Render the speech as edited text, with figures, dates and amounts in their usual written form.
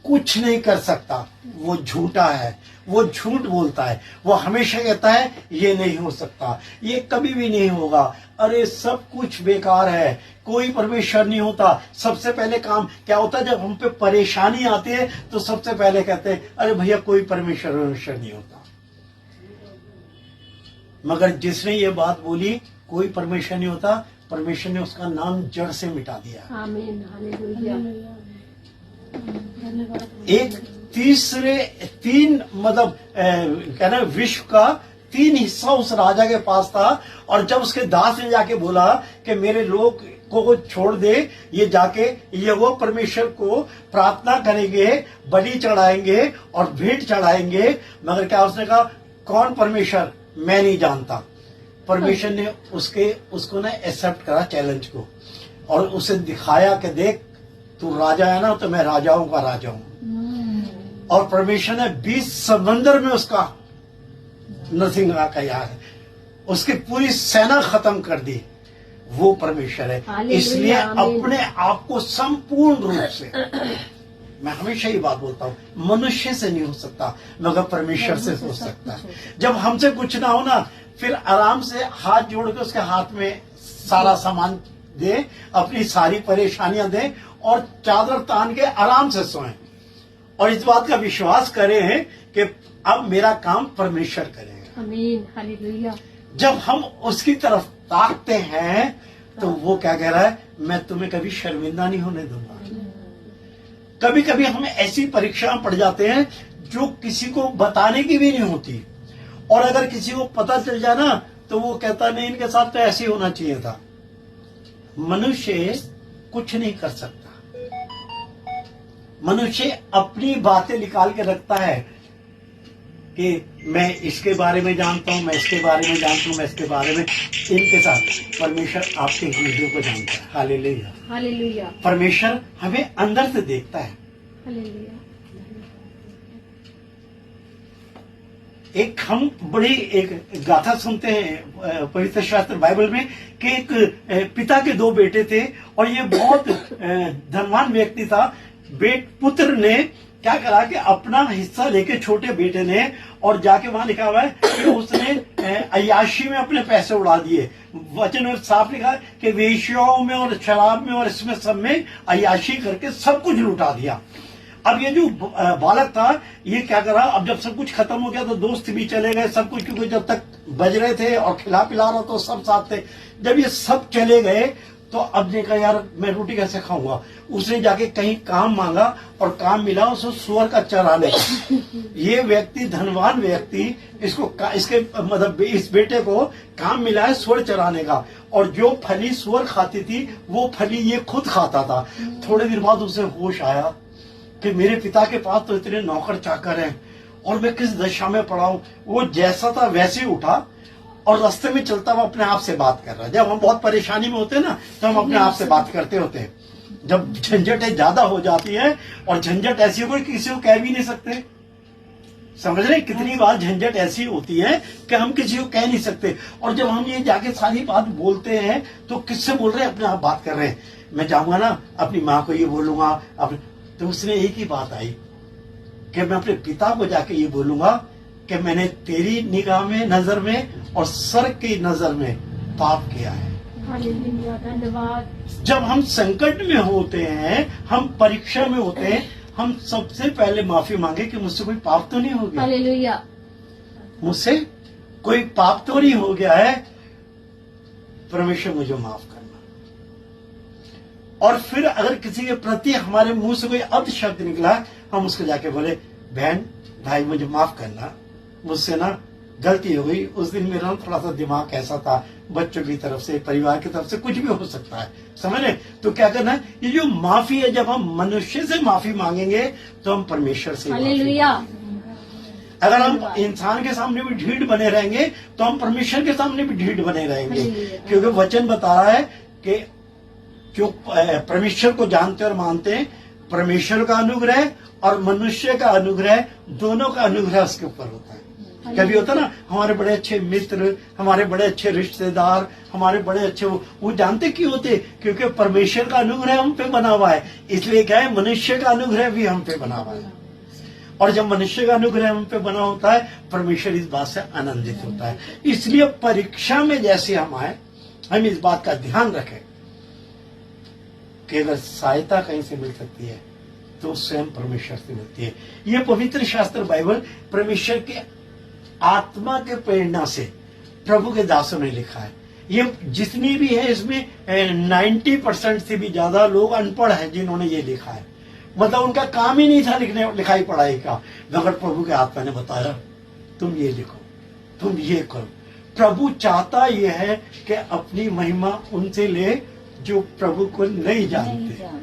कुछ नहीं कर सकता, वो झूठा है, वो झूठ बोलता है, वो हमेशा कहता है ये नहीं हो सकता, ये कभी भी नहीं होगा, अरे सब कुछ बेकार है, कोई परमेश्वर नहीं होता। सबसे पहले काम क्या होता है, जब हम पे परेशानी आती है तो सबसे पहले कहते हैं अरे भैया कोई परमेश्वर नहीं होता। मगर जिसने ये बात बोली कोई परमेश्वर नहीं होता, परमेश्वर ने उसका नाम जड़ से मिटा दिया। आमीन, हालेलुया। एक तीन मतलब कहना विश्व का 3 हिस्सा उस राजा के पास था, और जब उसके दास ने जाके बोला कि मेरे लोग को छोड़ दे, ये जाके ये वो परमेश्वर को प्रार्थना करेंगे, बलि चढ़ाएंगे और भेंट चढ़ाएंगे, मगर क्या उसने कहा कौन परमेश्वर, मैं नहीं जानता। परमेश्वर ने उसको ना एक्सेप्ट करा चैलेंज को, और उसे दिखाया कि देख तू राजा है ना, तो मैं राजाओं का राजा हूं। और परमेश्वर ने 20 समंदर में उसका नरसिंह किया है, उसकी पूरी सेना खत्म कर दी। वो परमेश्वर है। इसलिए अपने आप को संपूर्ण रूप से, मैं हमेशा ये बात बोलता हूँ, मनुष्य से नहीं हो सकता मगर परमेश्वर से हो सकता है। जब हमसे कुछ ना हो ना, फिर आराम से हाथ जोड़ के उसके हाथ में सारा सामान दे, अपनी सारी परेशानियां दे, और चादर तान के आराम से सोएं, और इस बात का विश्वास करें कि अब मेरा काम परमेश्वर करेगा। आमीन, हालेलुया। जब हम उसकी तरफ ताकते हैं तो वो क्या कह रहा है, मैं तुम्हें कभी शर्मिंदा नहीं होने दूंगा। कभी कभी हमें ऐसी परीक्षाएं पड़ जाते हैं जो किसी को बताने की भी नहीं होती, और अगर किसी को पता चल जाए ना तो वो कहता नहीं इनके साथ तो ऐसे ही होना चाहिए था। मनुष्य कुछ नहीं कर सकता, मनुष्य अपनी बातें निकाल के रखता है कि मैं इसके बारे में जानता हूं, मैं इसके बारे में जानता हूं, मैं इसके बारे में। इनके साथ परमेश्वर आपके हृदय को जानता है। Hallelujah, hallelujah. परमेश्वर हमें अंदर से देखता है। हालेलुया। एक हम बड़ी एक गाथा सुनते हैं पवित्र शास्त्र बाइबल में कि एक पिता के 2 बेटे थे, और ये बहुत धनवान व्यक्ति था। पुत्र ने क्या करा कि अपना हिस्सा लेके छोटे बेटे ने, और जाके वहां लिखा हुआ है कि उसने अय्याशी में अपने पैसे उड़ा दिए। वचन में साफ लिखा है कि वेश्याओं में और शराब में और इसमें सब में अय्याशी करके सब कुछ लुटा दिया। अब ये जो बालक था ये क्या करा, अब जब सब कुछ खत्म हो गया तो दोस्त भी चले गए, सब कुछ, क्योंकि जब तक बज रहे थे और खिला पिला रहा तो सब साथ थे। जब ये सब चले गए तो अब ने कहा यार मैं रोटी कैसे खाऊंगा। उसने जाके कहीं काम मांगा और काम मिला उसको सुअर का चराने का। ये व्यक्ति धनवान व्यक्ति, इसके मतलब इस बेटे को काम मिला है सुअर चराने का, और जो फली सुअर खाती थी वो फली ये खुद खाता था। थोड़े दिन बाद उसे होश आया कि मेरे पिता के पास तो इतने नौकर चाकर हैं और मैं किस दशा में पड़ा हूं। वो जैसा था वैसे ही उठा और रास्ते में चलता हुआ अपने आप से बात कर रहा है। जब हम बहुत परेशानी में होते हैं ना तो हम अपने आप से बात करते होते हैं। जब झंझटें ज्यादा हो जाती है, और झंझट ऐसी हो कि किसी को कह भी नहीं सकते, समझ रहे, कितनी बार झंझट ऐसी होती है कि हम किसी को कह नहीं सकते। और जब हम ये जाके सारी बात बोलते हैं तो किससे बोल रहे हैं, अपने आप बात कर रहे हैं। मैं जाऊंगा ना अपनी माँ को ये बोलूंगा, तो उसने एक ही बात आई कि मैं अपने पिता को जाके ये बोलूंगा कि मैंने तेरी निगाह में, नजर में और सर की नजर में पाप किया है। हालेलुया, धन्यवाद। जब हम संकट में होते हैं, हम परीक्षा में होते हैं, हम सबसे पहले माफी मांगे कि मुझसे कोई पाप तो नहीं हो गया, हालेलुया, मुझसे कोई पाप तो नहीं हो गया है, परमेश्वर मुझे माफ करना। और फिर अगर किसी के प्रति हमारे मुंह से कोई अपशब्द निकला, हम उसको जाके बोले बहन भाई मुझे माफ करना, मुझसे ना गलती हो गई, उस दिन मेरा थोड़ा सा दिमाग ऐसा था, बच्चों की तरफ से, परिवार की तरफ से, कुछ भी हो सकता है, समझ रहे। तो क्या करना है, ये जो माफी है, जब हम मनुष्य से माफी मांगेंगे तो हम परमेश्वर से हालेलुया। अगर हम इंसान के सामने भी ढीठ बने रहेंगे तो हम परमेश्वर के सामने भी ढीठ बने रहेंगे, क्योंकि वचन बता रहा है कि जो परमेश्वर को जानते और मानते हैं, परमेश्वर का अनुग्रह और मनुष्य का अनुग्रह, दोनों का अनुग्रह उसके ऊपर होता है। कभी होता ना, हमारे बड़े अच्छे मित्र, हमारे बड़े अच्छे रिश्तेदार, हमारे बड़े अच्छे वो जानते क्यों होते? क्योंकि परमेश्वर का अनुग्रह हम पे बना हुआ है। इसलिए क्या है, मनुष्य का अनुग्रह भी हम पे बना हुआ है। और जब मनुष्य का अनुग्रह हम पे बना होता है, परमेश्वर इस बात से आनंदित होता है। इसलिए परीक्षा में जैसे हम आए, हम इस बात का ध्यान रखें कि अगर सहायता कहीं से मिल सकती है तो स्वयं परमेश्वर से मिलती है। ये पवित्र शास्त्र बाइबल परमेश्वर के आत्मा के प्रेरणा से प्रभु के दासों ने लिखा है। ये जितनी भी है, इसमें 90% से भी ज्यादा लोग अनपढ़ हैं जिन्होंने ये लिखा है। मतलब उनका काम ही नहीं था लिखने लिखाई पढ़ाई का, मगर प्रभु के आत्मा ने बताया तुम ये लिखो, तुम ये करो। प्रभु चाहता ये है कि अपनी महिमा उनसे ले जो प्रभु को नहीं जानते।